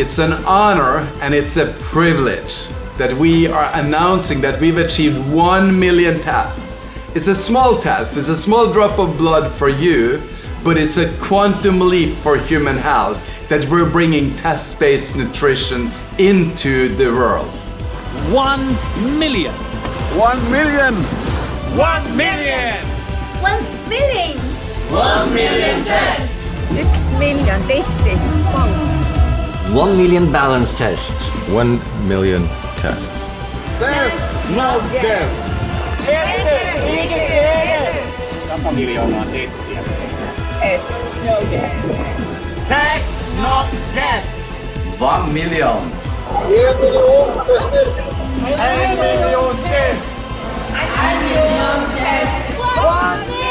It's an honor and it's a privilege that we are announcing that we've achieved 1 million tests. It's a small test, it's a small drop of blood for you, but it's a quantum leap for human health that we're bringing test-based nutrition into the world. 1 million. 1 million! 1 million. 1 million! 1 million tests! 1 million tested. Wow. 1 million balance tests. 1 million tests. Test, not guess! 100 miljoonaa testiä. Test, no guess. Test, not guess. 1 million. 1 miljoon test. 1 miljoon test. 1 million test. 1 million!